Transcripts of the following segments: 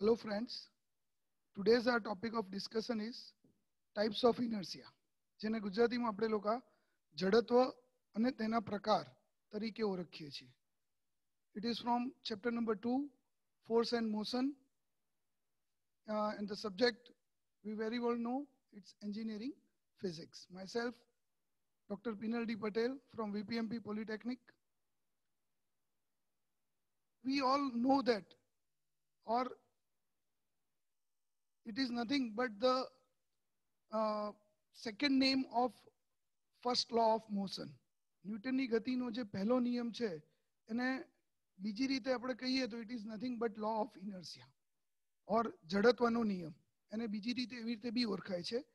Hello friends, today's our topic of discussion is types of inertia. જેને ગુજરાતીમાં આપણે લોકો જડત્વ અને તેના પ્રકાર તરીકે ઓળખીએ છીએ. It is from chapter number 2, force and motion, and the subject we very well know, it's engineering physics. Myself, Dr. Pinal D. Patel from VPMP Polytechnic. We all know that, or it is nothing but the second name of first law of motion. ન્યૂટનની ગતિનો જે પહેલો નિયમ છે એને બીજી રીતે આપણે કહીએ તો it is nothing but law of inertia or જડત્વનો નિયમ. એને બીજી રીતે એવી રીતે બી ઓળખાય છે.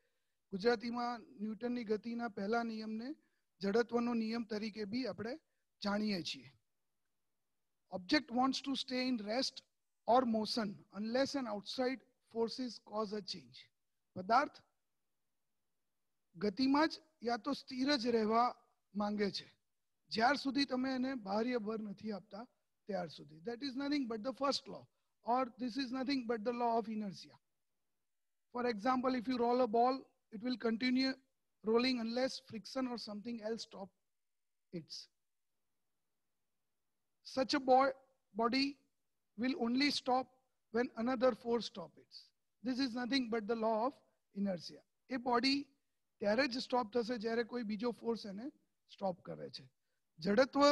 ગુજરાતીમાં ન્યૂટનની ગતિના પહેલા નિયમને જડત્વનો નિયમ તરીકે બી આપણે જાણીએ છીએ. Object wants to stay in rest or motion unless an outside forces cause a change. પદાર્થ ગતિમાં જ યા તો સ્થિર જ રહેવા માંગે છે જ્યાર સુધી તમે એને બાહ્ય બળ નથી આપતા ત્યાર સુધી. That is nothing but the first law, or this is nothing but the law of inertia. For example, if you roll a ball, it will continue rolling unless friction or something else stop it. Such a body will only stop when another force stop it. This is nothing but the law of inertia. A body ત્યારે જ stop થશે જ્યારે કોઈ બીજો force એને stop કરે છે. જડત્વ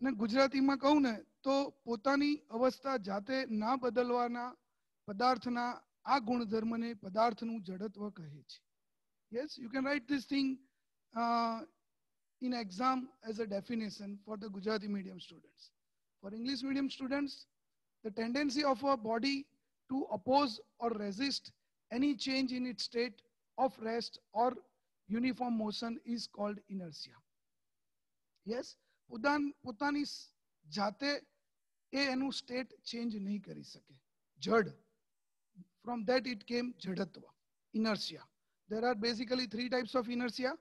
ને ગુજરાતીમાં કહું ને તો પોતાની અવસ્થા જાતે ના બદલવાના પદાર્થના આ ગુણધર્મને પદાર્થનું જડત્વ કહે છે. Yes, you can write this thing in exam as a definition for the Gujarati medium students. For English medium students, the tendency of a body to oppose or resist any change in its state of rest or uniform motion is called inertia. Yes, પોતાની જાતે એ એનું state change નહીં કરી શકે. જડ, from that it came જડત્વ, inertia. There are basically three types of inertia: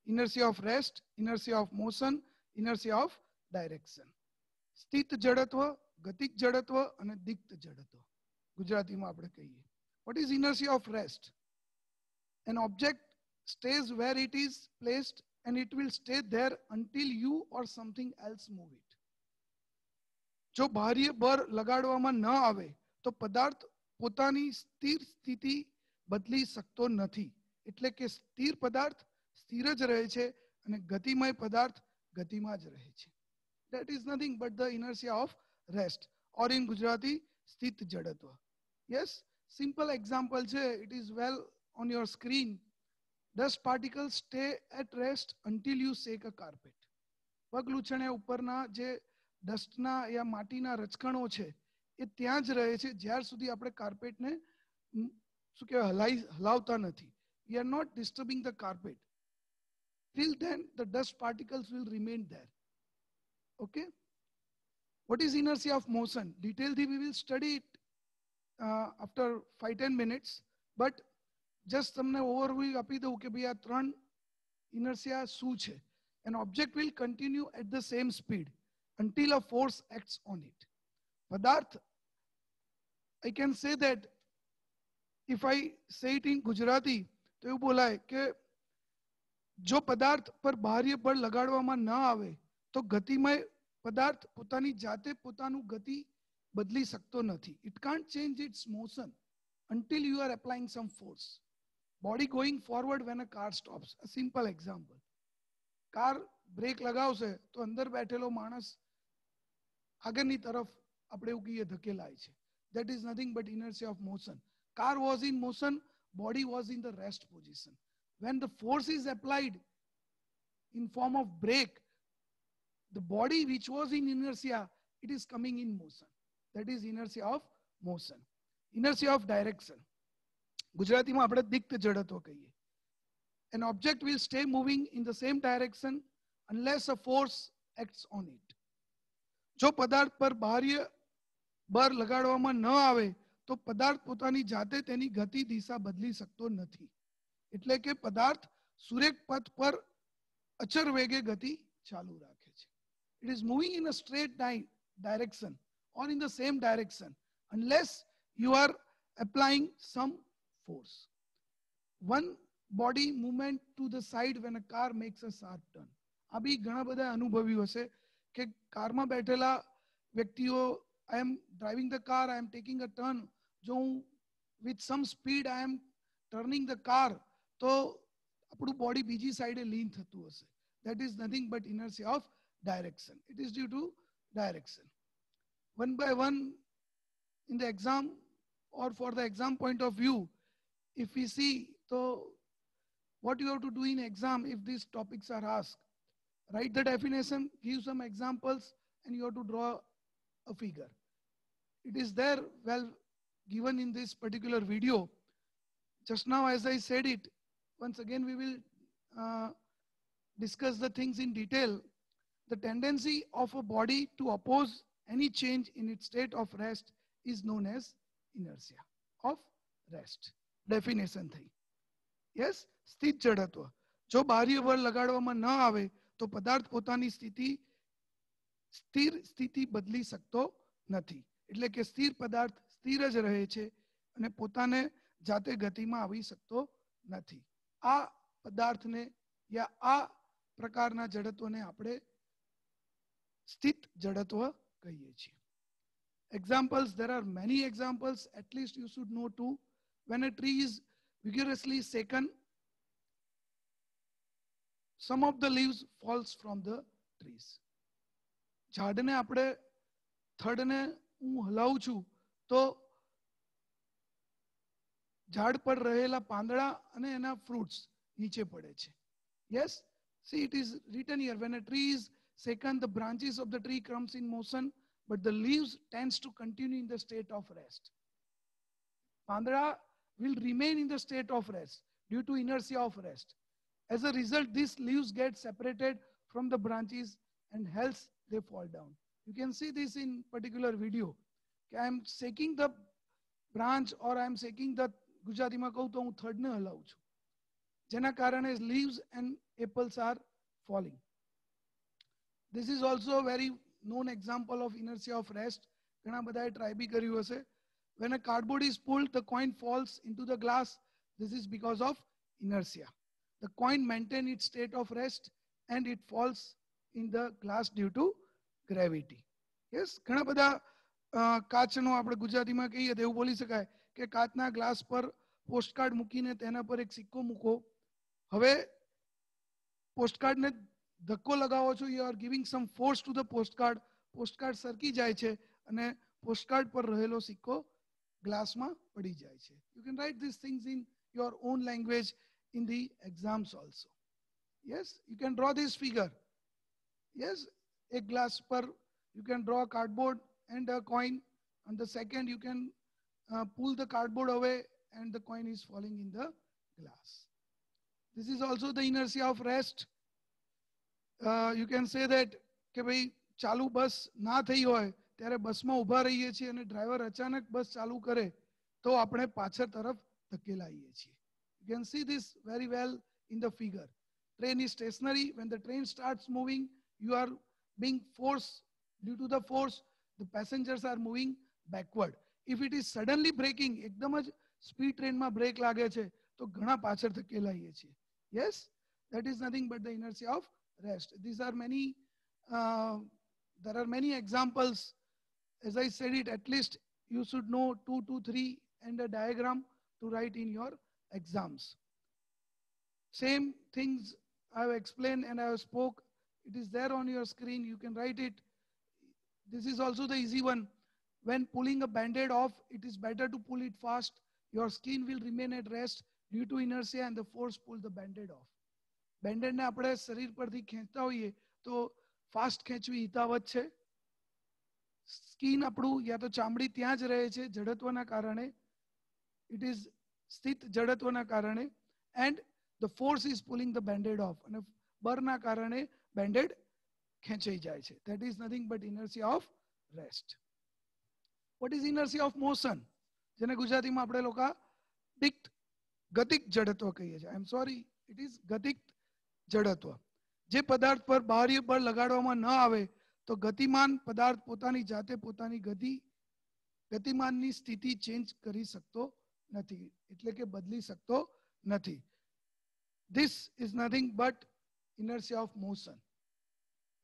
inertia of rest, inertia of motion, inertia of direction. સ્થિત જડત્વ, ગતિક જડત્વ અને દિક્ત જડત્વ ગુજરાતીમાં આપણે કહીએ. What is inertia of rest? An object stays where it is placed and it will stay there until you or something else move it. જો બાહ્ય બળ લગાડવામાં ન આવે તો પદાર્થ પોતાની સ્થિર સ્થિતિ બદલી શકતો નથી. એટલે કે સ્થિર પદાર્થ સ્થિર જ રહે છે અને ગતિમય પદાર્થ ગતિમાં જ રહે છે. That is nothing but the inertia of rest, or in Gujarati, સ્થિત જડત્વ. Yes, simple example છે. It is well on your screen. Dust particles stay at rest until you shake a carpet. પગ લૂછણ્યા ઉપરના જે ડસ્ટના યા માટીના રચકણો છે એ ત્યાં જ રહે છે જ્યાર સુધી આપણે કાર્પેટને શું કહેવાય હલાવતા નથી. We are not disturbing the carpet. Till then the dust particles will remain there. Okay? What is inertia of motion? Detailly we will study it after 5-10 minutes, but just તમને ઓવરવ્યુ આપી દઉં કે ભાઈ આ ત્રણ ઇનર્શિયા શું છે. An object will continue at the same speed until a force acts on it. પદાર્થ, I can say that if I say it in Gujarati, તો એવું બોલાય કે જો પદાર્થ પર બાહ્ય બળ લગાડવામાં ન આવે તો ગતિમય પદાર્થ પોતાની જાતે પોતાનું ગતિ બદલી શકતો નથી. It can't change its motion until you are applying some force. Body going forward when a car stops. A simple example. Car brake લગાવશે તો અંદર બેઠેલો માણસ આગળની તરફ આપણે એવું કહીએ ધકેલાય છે. That is nothing but inertia of motion. Car was in motion, body was in the rest position. When the force is applied in form of brake, the body which was in inertia, it is coming in motion. That is inertia of motion. Inertia of direction. ગુજરાતીમાં આપણે દિક્ત જડત્વ કહીએ. An object will stay moving in the same direction unless a force acts on it. જો પદાર્થ પર બાહ્ય બળ લગાડવામાં ન આવે તો પદાર્થ પોતાની જાતે તેની ગતિ દિશા બદલી શકતો નથી. એટલે કે પદાર્થ સુરેખ પથ પર અચર વેગે ગતિ ચાલુ રાખે છે. It is moving in a straight direction or in the same direction unless you are applying some force. One body movement to the side when a car makes a sharp turn. આ બી ઘણા બધા અનુભવ્યું હશે કે કારમાં બેઠેલા વ્યક્તિઓ, I am driving the car, I am taking a turn, જો હું with some speed I am turning the car, તો આપણું બોડી બીજી સાઈડે લીન થતું હશે. That is nothing but inertia of direction. It is due to direction. One by one, in the exam or for the exam point of view, if we see, so what you have to do in exam if these topics are asked, write the definition, give some examples, and you have to draw a figure. It is there well given in this particular video. Just now, as I said it, once again we will discuss the things in detail. The tendency of a body to oppose any change in its state of rest is known as inertia of rest. Definition થઈ. Yes, સ્થિત જડત્વ. જો બાહ્ય બળ લગાડવામાં ન આવે તો પદાર્થ પોતાની સ્થિર સ્થિતિ બદલી શકતો નથી. એટલે કે સ્થિર પદાર્થ સ્થિર જ રહે છે અને પોતાને જાતે ગતિમાં આવી શકતો નથી. આ પદાર્થને या આ પ્રકારના જડત્વને આપણે સ્થિત જડત્વ કહીએ છીએ. Examples, there are many examples, at least you should know two. When a tree is vigorously shaken, some of the leaves falls from the trees. ઝાડને આપણે થડને હું હલાવું છું તો ઝાડ પર રહેલા પાંદડા અને એના fruits નીચે પડે છે. Yes, see it is written here, when a tree is shaken, the branches of the tree comes in motion, but the leaves tends to continue in the state of rest. Pandra will remain in the state of rest due to inertia of rest. As a result, these leaves get separated from the branches and hence they fall down. You can see this in particular video. I am shaking the branch or I am shaking the ગુજરાતીમાં કહું તો હું થડને હલાવું છું, જેના કારણે leaves and apples are falling. This is also a very known example of inertia of rest. ઘણા બધાએ try બી કર્યું હશે. When a cardboard is pulled, the coin falls into the glass. This is because of inertia. The coin maintains its state of rest and it falls in the glass due to gravity. Yes, ઘણા બધા કાચનો આપણે ગુજરાતીમાં કહીએ તો એવું બોલી શકાય કે કાચના ગ્લાસ પર પોસ્ટકાર્ડ મૂકીને તેના પર એક સિક્કો મૂકો. હવે પોસ્ટકાર્ડને ધક્કો લગાવો છો, you are giving some force to the postcard, postcard સરકી જાય છે અને postcard પર રહેલો સિક્કો ગ્લાસમાં પડી જાય છે. You can write these things in your own language in the exams also. Yes, you can draw this figure. Yes, a glass per, you can draw a cardboard and a coin. On the second, you can pull the cardboard away and the coin is falling in the glass. This is also the inertia of rest. You can say that કે ભાઈ ચાલુ બસ ના થઈ હોય ત્યારે બસમાં ઊભા રહીએ છીએ અને ડ્રાઈવર અચાનક બસ ચાલુ કરે તો આપણે પાછળ તરફ ધકેલાઈએ છીએ. You can see this very well in the figure. Train is stationary. When the train starts moving, you are being forced, due to the force, the passengers are moving backward. If it is suddenly braking, એકદમ જ speed ટ્રેનમાં break લાગે છે તો ઘણા પાછળ ધકેલાઈએ છીએ. Yes, that is nothing but the inertia of rest. These are many, there are many examples. As I said it, at least you should know 2 to 3 and a diagram to write in your exams. Same things I have explained and I have spoke. It is there on your screen. You can write it. This is also the easy one. When pulling a band-aid off, it is better to pull it fast. Your skin will remain at rest due to inertia and the force pull the band-aid off. Band-aid ને આપણે શરીર પરથી ખેંચતા હોઈએ તો fast ખેંચવી હિતાવત છે. Skin આપણું યા તો ચામડી ત્યાં જ રહે છે જડત્વના કારણે. It is સ્થિત જડત્વના કારણે and the force is pulling the band-aid off અને બરના કારણે band-aid ખેંચાઈ જાય છે. That is nothing but inertia of rest. What is inertia of motion? જેને ગુજરાતીમાં આપણે લોકો ગતિક જડત્વ કહીએ છીએ. I am sorry, it is ગતિક જડત્વ. જે પદાર્થ પર બાહ્ય બળ લગાડવામાં ન આવે તો ગતિમાન પદાર્થ પોતાની જાતે પોતાની ગતિ ગતિમાનની સ્થિતિ ચેન્જ કરી શકતો નથી, એટલે કે બદલી શકતો નથી. This is nothing but inertia of motion.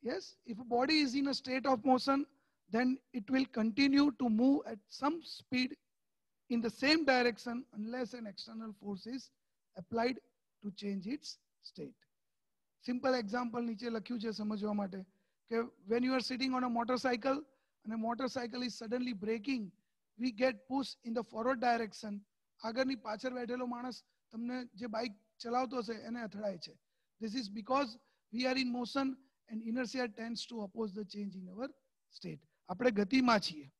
Yes, if a body is in a state of motion, then it will continue to move at some speed in the same direction unless an external force is applied to change its state. Simple example નીચે લખ્યું છે સમજવા માટે કે when you are sitting on a motorcycle and a motorcycle is suddenly braking, we get pushed in the forward direction. આગળની પાછળ બેઠેલો માણસ તમને જે બાઇક ચલાવતો હશે એને અથડાય છે. This is because we are in motion and inertia tends to oppose the change in our state. આપણે ગતિમાં છીએ.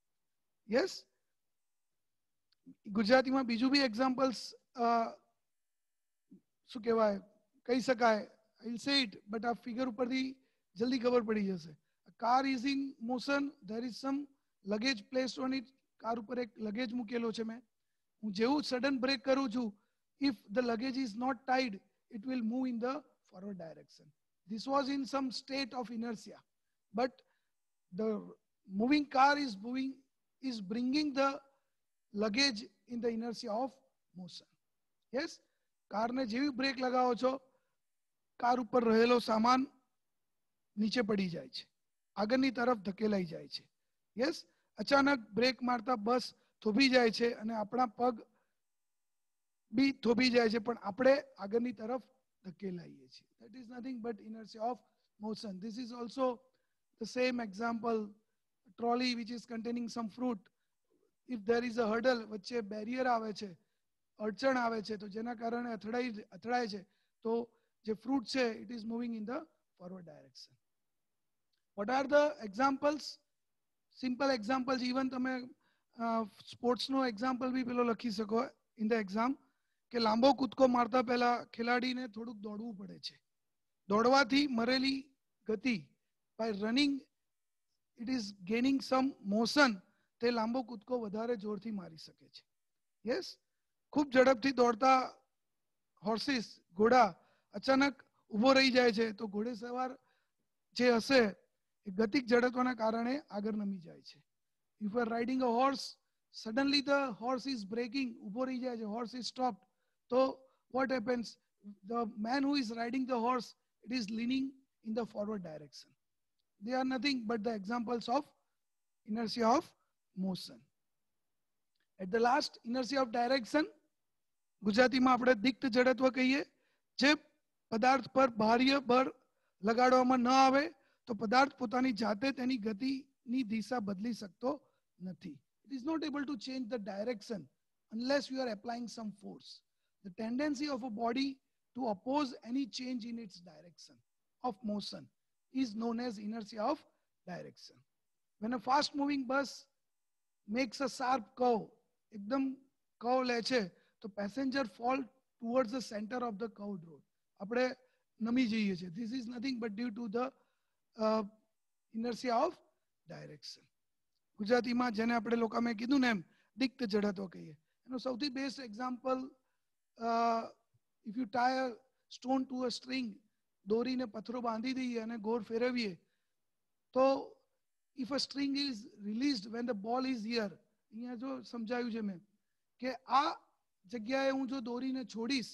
Yes, ગુજરાતીમાં બીજું બી એક્ઝામ્પલ્સ શું કહેવાય કહી શકાય. I'll say it, but આ ફિગર ઉપરથી જલ્દી ખબર પડી જશે. A car is in motion, there is some luggage placed on it. Car ઉપર એક લગેજ મૂકેલો છે મેં. હું જેવું સડન બ્રેક કરું છું, if the luggage is not tied, it will move in the forward direction. This was in some state of inertia, but the moving car is bringing the luggage in the inertia of motion. Yes, कारને જેવી break લગાવો છો, car ઉપર રહેલો સામાન નીચે પડી જાય છે, આગળની તરફ ધકેલાઈ જાય છે. યસ, અચાનક બ્રેક મારતા બસ થોભી જાય છે અને આપણા પગ બી થોભી જાય છે, પણ આપણે આગળની તરફ ધકેલાઈએ છીએ. That is nothing but inertia of motion. This is also the same example. Trolley which is containing some fruit. If there is a hurdle, વચ્ચે બેરિયર આવે છે, અડચણ આવે છે, તો જેના કારણે અથડાય છે, તો જે ફ્રૂટ છે it is moving in the forward direction. What are the examples? Simple examples. Even તમે સ્પોર્ટ્સનો એક્ઝામ્પલ બી પેલો લખી શકો in the exam કે લાંબો કૂદકો મારતા પહેલા ખેલાડીને થોડુંક દોડવું પડે છે. દોડવાથી મરેલી ગતિ, by running it is gaining some motion, તે લાંબો કૂદકો વધારે જોરથી મારી શકે છે. યસ, ખૂબ ઝડપથી દોડતા હોર્સિસ, ઘોડા અચાનક ઊભો રહી જાય છે, તો ઘોડેસવાર જે હશે એ ગતિક જડત્વના કારણે આગળ નમી જાય છે. If you are riding a horse, suddenly the horse is braking, ઊભો રહી જાય છે, horse is stopped. So what happens? The man who is riding the horse, it is leaning in the forward direction. They are nothing but the examples of inertia of motion. At the last, inertia of direction, ગુજરાતીમાં આપણે દિક્ત જડત્વ કહીએ. જે પદાર્થ પર બાહ્ય બળ લગાડવામાં ન આવે તો પદાર્થ પોતાની જાતે તેની ગતિની દિશા બદલી શકતો નથી. It is not able to change the direction unless you are applying some force. The tendency of a body to oppose any change in its direction of motion is known as inertia of direction. When a fast moving bus makes a sharp curve, એકદમ curve લે છે, તો passenger fall towards the center of the curved road. આપણે નમી જઈએ છીએ. This is nothing but due to the inertia of direction. ગુજરાતીમાં જેને આપણે લોકોમાં કીધું ને એમ દિક્ત જડત્વ કહીએ. એનો સૌથી best example, if you tie a stone to a string, દોરીને પથ્થરો બાંધી દઈએ અને ગોળ ફેરવીએ, તો if a string is released when the ball is here, અહીંયા જો સમજાયું છે મેં કે આ જગ્યાએ હું જો દોરીને છોડીશ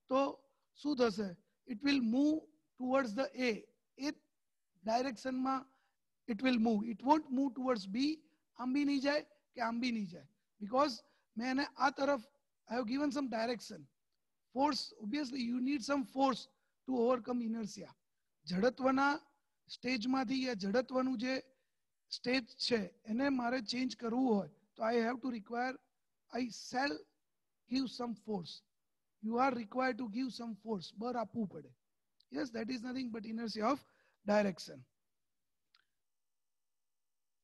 તો શું થશે? It will move towards the A. A ડાયરેક્શનમાં it will move. It won't move towards B. આમ બી નહીં જાય કે આમ બી નહીં જાય, because મેં એને આ તરફ, I have given some direction. Force, obviously you need some force to overcome inertia. જડત્વના સ્ટેજમાંથી યા જડત્વનું જે સ્ટેજ છે એને મારે ચેન્જ કરવું હોય તો I have to require, I shall give some force. You are required to give some force. બળ આપવું પડે. Yes, that is nothing but inertia of direction.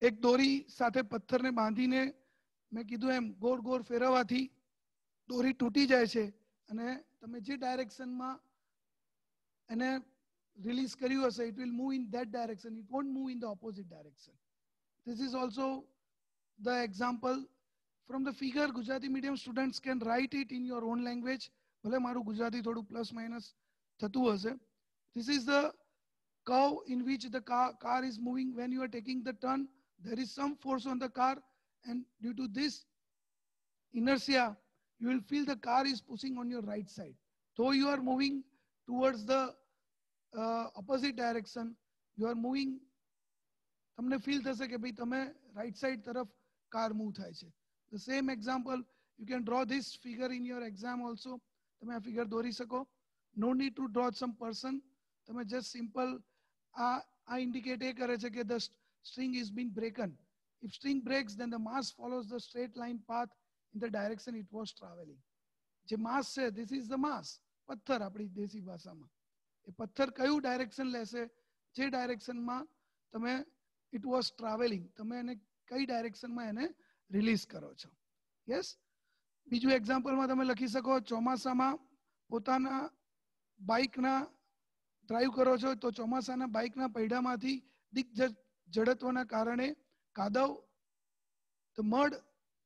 એક દોરી સાથે પથ્થરને બાંધીને મેં કીધું એમ ગોળ ગોળ ફેરવવાથી દોરી તૂટી જાય છે અને તમે જે ડાયરેક્શનમાં એને રિલીઝ કર્યું હશે, it will move in that direction. It won't move in the opposite direction. This is also the example from the figure. Gujarati medium students can write it in your own language. ભલે મારું ગુજરાતી થોડું plus minus થતું હશે. This is the curve in which the car is moving. When you are taking the turn, there is some force on the car, and due to this inertia, you will feel the car is pushing on your right side. Though you are moving towards the opposite direction, you are moving, તમને feel થશે કે ભાઈ તમે right side તરફ car move થાય છે. The same example you can draw this figure in your exam also. તમે આ ફિગર દોરી શકો. No need to draw some person. તમે જસ્ટ સિમ્પલ આ ઇન્ડિકેટ એ કરે છે કે the string is being broken. If string breaks, then the mass follows the straight line path in the direction it was traveling. જે માસ છે, this is the mass. પથ્થર આપણી દેશી ભાષામાં. એ પથ્થર કયું ડાયરેક્શન લેશે? જે ડાયરેક્શનમાં તમે it was traveling, તમે એને કઈ ડાયરેક્શનમાં એને રિલીઝ કરો છો. યસ. બીજું એક્ઝામ્પલમાં તમે લખી શકો, ચોમાસામાં પોતાના બાઇકના ડ્રાઈવ કરો છો તો ચોમાસાના બાઇકના પૈડામાંથી દિગ જડત્વના કારણે કાદવ, the mud,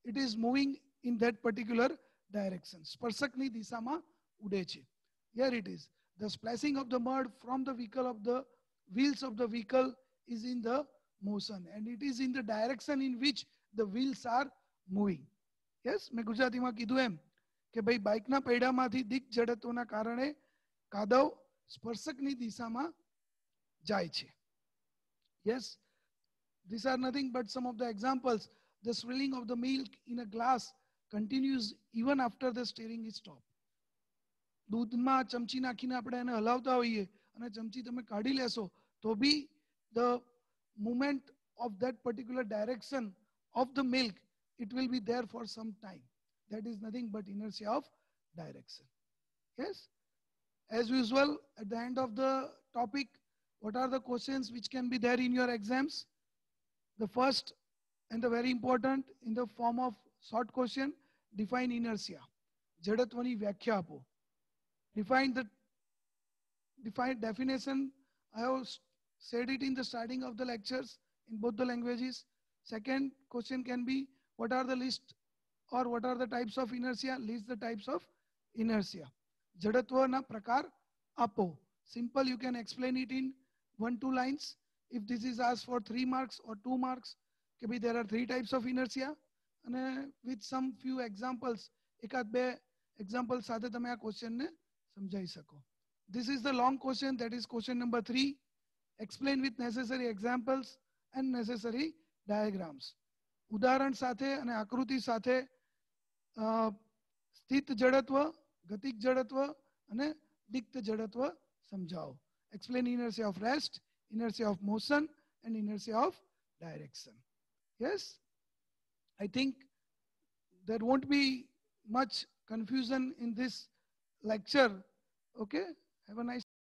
it is moving in that particular direction. સ્પર્શકની દિશામાં ઉડે છે. Here it is. The splashing of the mud from the vehicle of the wheels of the vehicle is in the motion and it is in the direction in which the wheels are moving. Yes, મેં ગુજરાતીમાં કીધું એમ કે ભાઈ બાઇકના પૈડામાંથી દિગ જડત્વના કારણે કાદવ સ્પર્શકની દિશામાં જાય છે. Yes, these are nothing but some of the examples. The swirling of the milk in a glass continues even after the stirring is stopped. દૂધમાં ચમચી નાખીને આપણે એને હલાવતા હોઈએ અને ચમચી તમે કાઢી લેશો તો બી the movement of that particular direction of the milk, it will be there for some time. That is nothing but inertia of direction. Yes. As usual, at the end of the topic, what are the questions which can be there in your exams? The first and the very important, in the form of short question, define inertia. જડત્વની વ્યાખ્યા આપો. Definition, I have said it in the starting of the lectures in both the languages. Second question can be, what are the list or what are the types of inertia? List the types of inertia. જડત્વના પ્રકાર આપો. Simple, you can explain it in 1-2 lines. If this is asked for 3 marks or 2 marks, there are 3 types of inertia. And with some few examples, એકાદ બે examples સાથે તમે આ question ને સમજાઈ શકો. This is the long question, that is question number 3. Explain with necessary examples and necessary diagrams. ઉદાહરણ સાથે અને આકૃતિ સાથે સ્થિત જડત્વ, ગતિક જડત્વ અને દિક્ત જડત્વ સમજાવો. Explain inertia of rest, inertia of motion and inertia of direction. Yes, I think there won't be much confusion in this lecture. Okay, have a nice